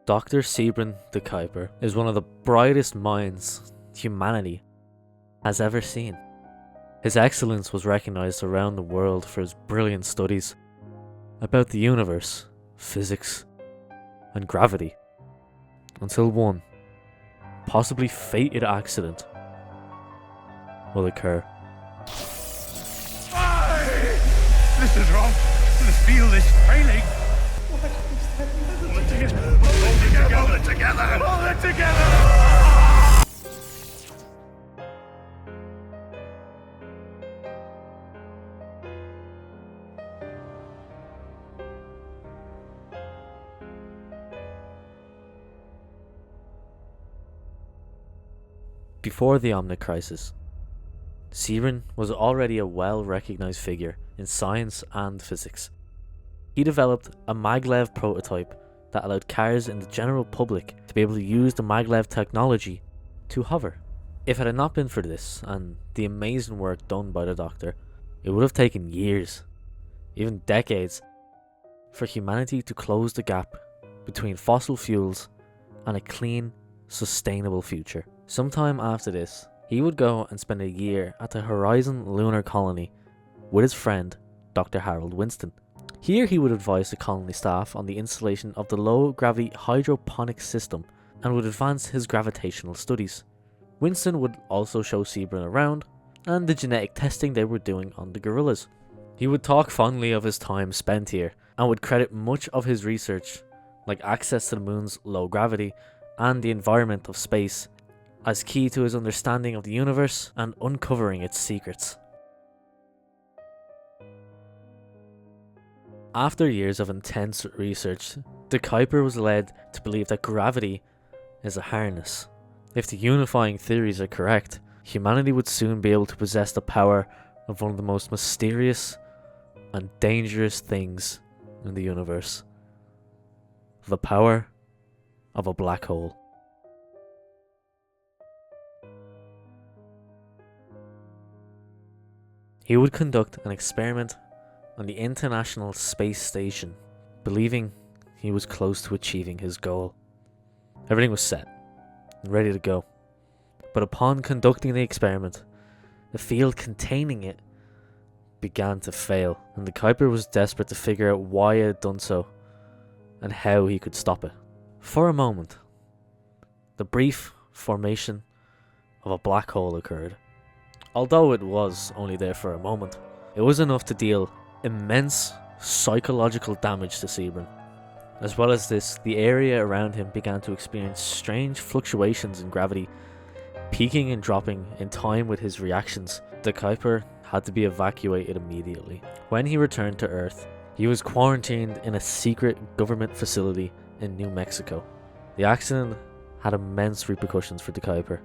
Dr. Sebron the Kuiper is one of the brightest minds humanity has ever seen. His excellence was recognized around the world for his brilliant studies about the universe, physics, and gravity, until one, possibly fated accident will occur. This is wrong. I feel this failing. Hold it together. Hold it together. Hold it together. Before the Omnic Crisis, Sebron was already a well-recognized figure in science and physics. He developed a maglev prototype that allowed cars in the general public to be able to use the maglev technology to hover. If it had not been for this and the amazing work done by the Doctor, it would have taken years, even decades, for humanity to close the gap between fossil fuels and a clean, sustainable future. Sometime after this, he would go and spend a year at the Horizon Lunar Colony with his friend, Dr. Harold Winston. Here he would advise the colony staff on the installation of the low-gravity hydroponic system and would advance his gravitational studies. Winston would also show Sebron around and the genetic testing they were doing on the gorillas. He would talk fondly of his time spent here and would credit much of his research, like access to the moon's low gravity and the environment of space, as key to his understanding of the universe and uncovering its secrets. After years of intense research, the Kuiper was led to believe that gravity is a harness. If the unifying theories are correct, humanity would soon be able to possess the power of one of the most mysterious and dangerous things in the universe: the power of a black hole. He would conduct an experiment on the International Space Station, believing he was close to achieving his goal. Everything was set and ready to go. But upon conducting the experiment, the field containing it began to fail, and the Kuiper was desperate to figure out why it had done so and how he could stop it. For a moment, the brief formation of a black hole occurred. Although it was only there for a moment, it was enough to deal immense psychological damage to Sebron. As well as this, the area around him began to experience strange fluctuations in gravity, peaking and dropping in time with his reactions. The Kuiper had to be evacuated immediately. When he returned to Earth, he was quarantined in a secret government facility in New Mexico. The accident had immense repercussions for the Kuiper,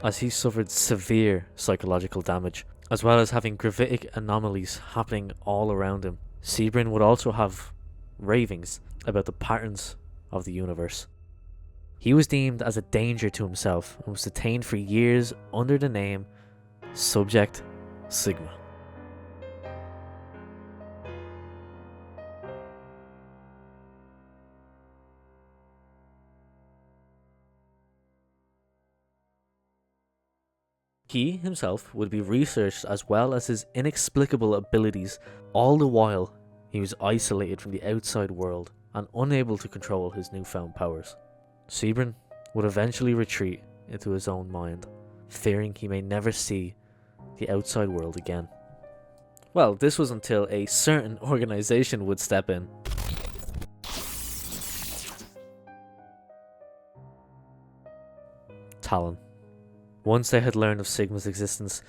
as he suffered severe psychological damage, as well as having gravitic anomalies happening all around him. Sebron would also have ravings about the patterns of the universe. He was deemed as a danger to himself and was detained for years under the name Subject Sigma. He himself would be researched, as well as his inexplicable abilities. All the while, he was isolated from the outside world and unable to control his newfound powers. Sebron would eventually retreat into his own mind, fearing he may never see the outside world again. Well, this was until a certain organization would step in. Talon. Once they had learned of Sigma's existence,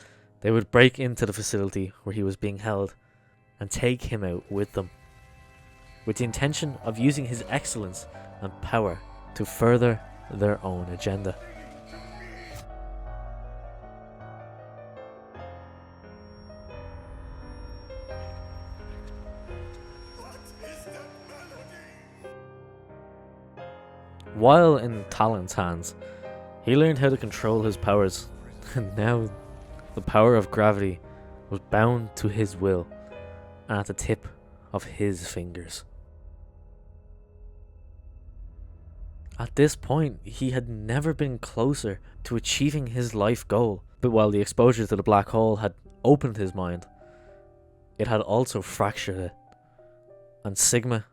they would break into the facility where he was being held and take him out with them, with the intention of using his excellence and power to further their own agenda. While in Talon's hands, he learned how to control his powers, and now the power of gravity was bound to his will and at the tip of his fingers. At this point, he had never been closer to achieving his life goal. But while the exposure to the black hole had opened his mind, it had also fractured it, and Sigma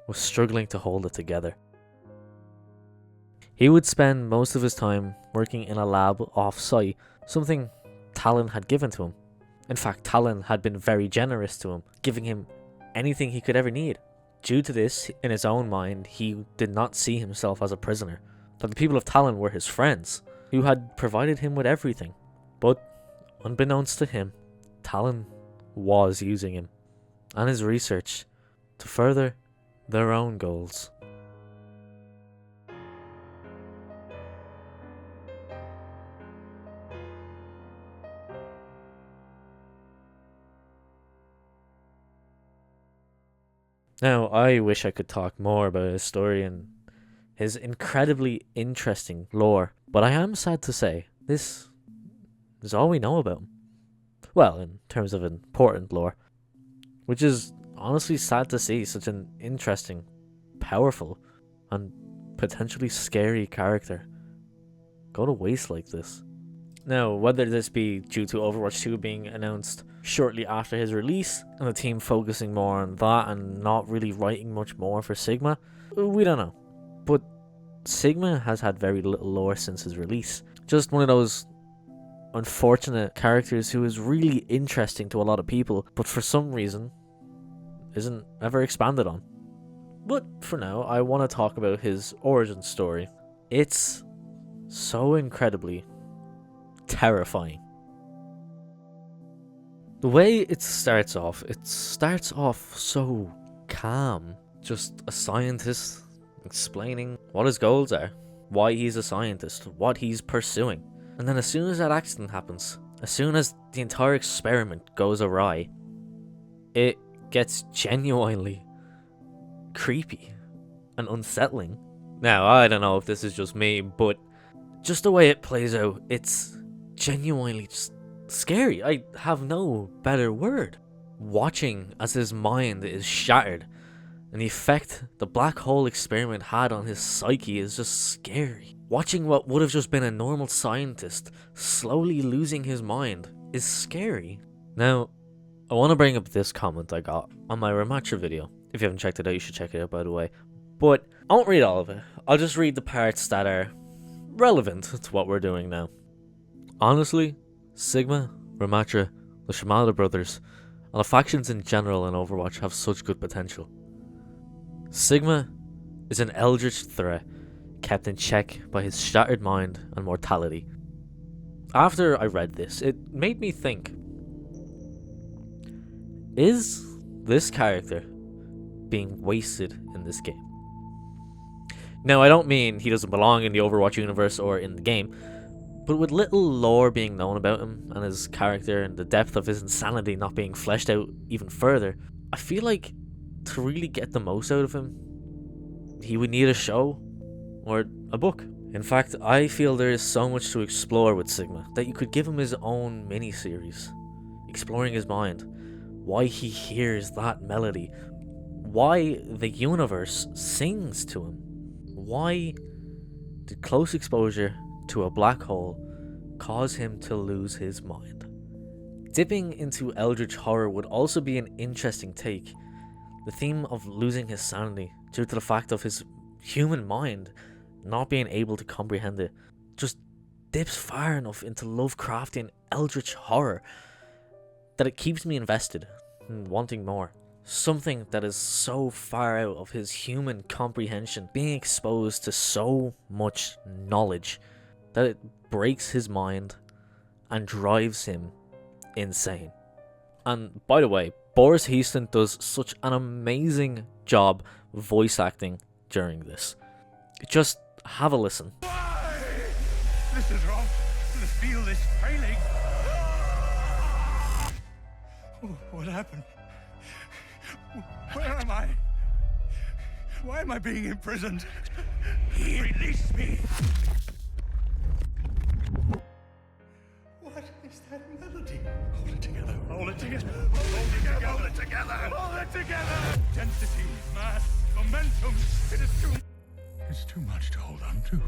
was struggling to hold it together. He would spend most of his time working in a lab off-site, something Talon had given to him. In fact, Talon had been very generous to him, giving him anything he could ever need. Due to this, in his own mind, he did not see himself as a prisoner, that the people of Talon were his friends, who had provided him with everything. But, unbeknownst to him, Talon was using him and his research to further their own goals. Now, I wish I could talk more about his story and his incredibly interesting lore, but I am sad to say, this is all we know about him. Well, in terms of important lore, which is honestly sad to see such an interesting, powerful, and potentially scary character go to waste like this. Now, whether this be due to Overwatch 2 being announced shortly after his release, and the team focusing more on that and not really writing much more for Sigma, we don't know. But Sigma has had very little lore since his release. Just one of those unfortunate characters who is really interesting to a lot of people, but for some reason isn't ever expanded on. But for now, I want to talk about his origin story. It's so incredibly terrifying. The way it starts off so calm. Just a scientist explaining what his goals are, why he's a scientist, what he's pursuing. And then as soon as that accident happens, as soon as the entire experiment goes awry, it gets genuinely creepy and unsettling. Now, I don't know if this is just me, but just the way it plays out, it's genuinely just scary. I have no better word. Watching as his mind is shattered and the effect the black hole experiment had on his psyche is just scary. Watching what would have just been a normal scientist slowly losing his mind is scary. Now, I want to bring up this comment I got on my Remacher video. If you haven't checked it out, you should check it out, by the way. But I won't read all of it. I'll just read the parts that are relevant to what we're doing now. Honestly, Sigma, Remacher, the Shimada brothers, and the factions in general in Overwatch have such good potential. Sigma is an eldritch threat kept in check by his shattered mind and mortality. After I read this, it made me think, is this character being wasted in this game? Now, I don't mean he doesn't belong in the Overwatch universe or in the game, but with little lore being known about him and his character and the depth of his insanity not being fleshed out even further, I feel like to really get the most out of him, he would need a show or a book. In fact, I feel there is so much to explore with Sigma that you could give him his own mini-series, exploring his mind, why he hears that melody, why the universe sings to him, why did close exposure to a black hole cause him to lose his mind. Dipping into eldritch horror would also be an interesting take. The theme of losing his sanity due to the fact of his human mind not being able to comprehend it just dips far enough into Lovecraftian eldritch horror that it keeps me invested and wanting more. Something that is so far out of his human comprehension, being exposed to so much knowledge that it breaks his mind and drives him insane. And by the way, Boris Heaston does such an amazing job voice acting during this. Just have a listen. Why? This is wrong. I feel this failing. What happened? Where am I? Why am I being imprisoned? Release me! What is that melody? Hold it together. Hold it together. Hold it together. Hold it together. Hold it together. Density, mass, momentum. It is too. It's too much to hold on to.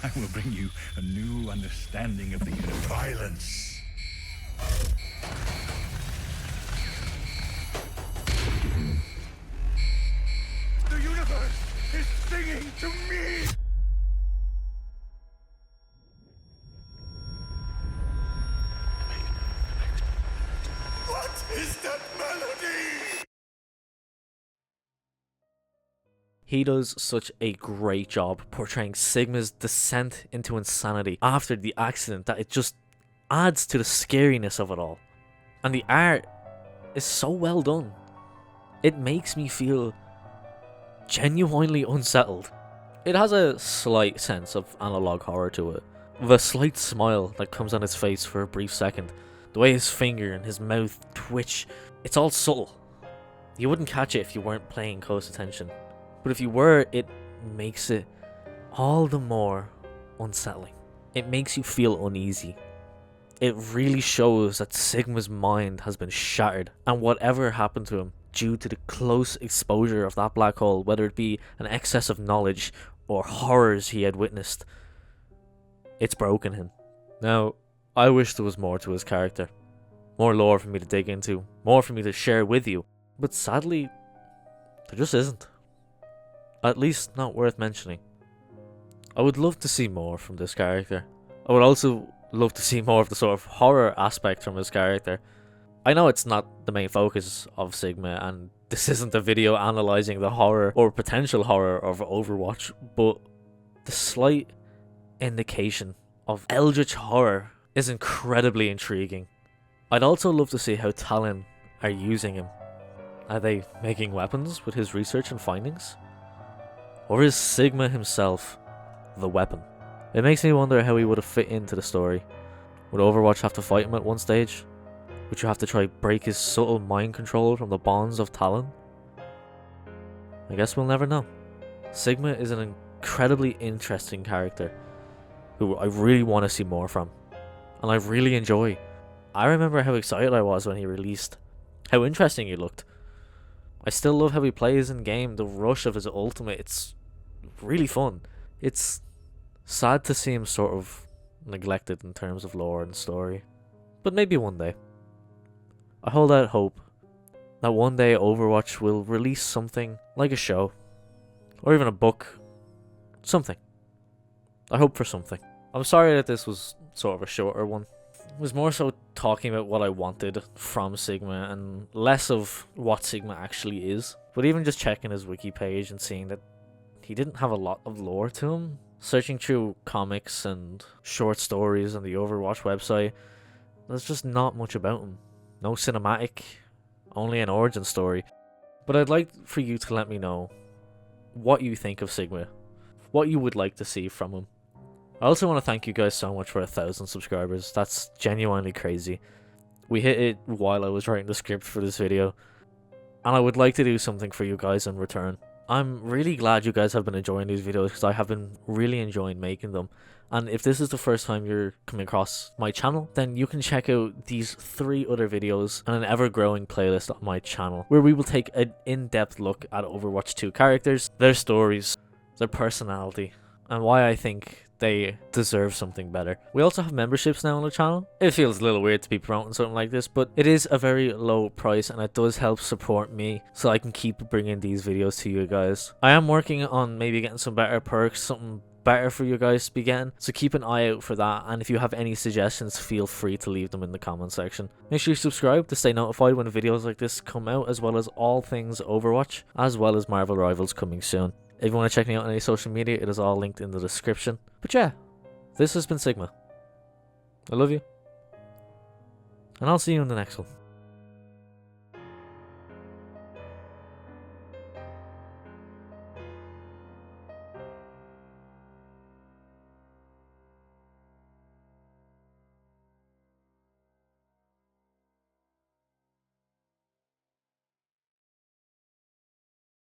I will bring you a new understanding of the universe. Violence. The universe is singing to me! What is that melody? He does such a great job portraying Sigma's descent into insanity after the accident that it just adds to the scariness of it all. And the art is so well done. It makes me feel genuinely unsettled. It has a slight sense of analog horror to it, with a slight smile that comes on his face for a brief second. The way his finger and his mouth twitch, it's all subtle. You wouldn't catch it if you weren't paying close attention. But if you were, it makes it all the more unsettling. It makes you feel uneasy. It really shows that Sigma's mind has been shattered, and whatever happened to him due to the close exposure of that black hole, whether it be an excess of knowledge or horrors he had witnessed, it's broken him. Now, I wish there was more to his character. More lore for me to dig into, more for me to share with you. But sadly, there just isn't. At least not worth mentioning. I would love to see more from this character. I would also love to see more of the sort of horror aspect from his character. I know it's not the main focus of Sigma, and this isn't a video analysing the horror or potential horror of Overwatch, but the slight indication of eldritch horror is incredibly intriguing. I'd also love to see how Talon are using him. Are they making weapons with his research and findings? Or is Sigma himself the weapon? It makes me wonder how he would have fit into the story. Would Overwatch have to fight him at one stage? Would you have to try break his subtle mind control from the bonds of Talon? I guess we'll never know. Sigma is an incredibly interesting character who I really want to see more from, and I really enjoy. I remember how excited I was when he released, how interesting he looked. I still love how he plays in game, the rush of his ultimate, it's really fun. It's sad to see him sort of neglected in terms of lore and story, but maybe one day. I hold out hope that one day Overwatch will release something like a show, or even a book, something. I hope for something. I'm sorry that this was sort of a shorter one. It was more so talking about what I wanted from Sigma and less of what Sigma actually is. But even just checking his wiki page and seeing that he didn't have a lot of lore to him, searching through comics and short stories on the Overwatch website, there's just not much about him. No cinematic, only an origin story. But I'd like for you to let me know what you think of Sigma, what you would like to see from him. I also want to thank you guys so much for 1,000 subscribers. That's genuinely crazy. We hit it while I was writing the script for this video, and I would like to do something for you guys in return. I'm really glad you guys have been enjoying these videos because I have been really enjoying making them. And if this is the first time you're coming across my channel, then you can check out these 3 other videos and an ever-growing playlist on my channel, where we will take an in-depth look at Overwatch 2 characters, their stories, their personality, and why I think they deserve something better. We also have memberships now on the channel. It feels a little weird to be promoting something like this, but it is a very low price and it does help support me so I can keep bringing these videos to you guys. I am working on maybe getting some better perks, something better for you guys to be getting, so keep an eye out for that, and if you have any suggestions, feel free to leave them in the comment section. Make sure you subscribe to stay notified when videos like this come out, as well as all things Overwatch, as well as Marvel Rivals coming soon. If you want to check me out on any social media, it is all linked in the description. But yeah, this has been Sigma. I love you, and I'll see you in the next one.